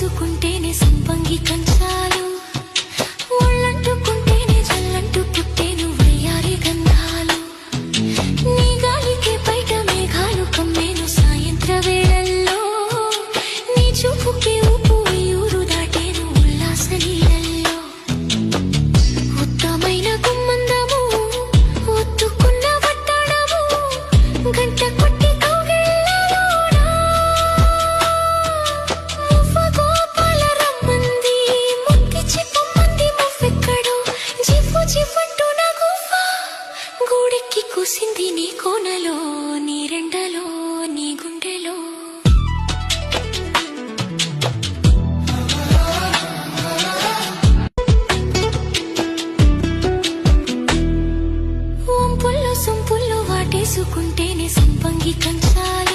వాటేసుకుంటేనే సంపంగి కంచాలు, ఒళ్ళంటుకుంటేనే జల్లంటూ పుట్టేను వయ్యారి గంధాలు. నీ గాలికే బయట మేఘాలు కమ్మేను సాయంత్ర వేళల్లో, నీ చూపుకే ఊపు ఊరు దాటేను ఉల్లాస నీళ్ళల్లో. ఉత్తమైన గుమ్మందము ఒత్తుకున్న వట్టాడము, గంట కొట్టి గూడెక్కి కూసింది నీ కోనలో, నీ రెండలో, నీ గుండెలో. వంపుల్లో సొంపుల్లో వాటేసుకుంటేనే సంపంగి కంచాలు,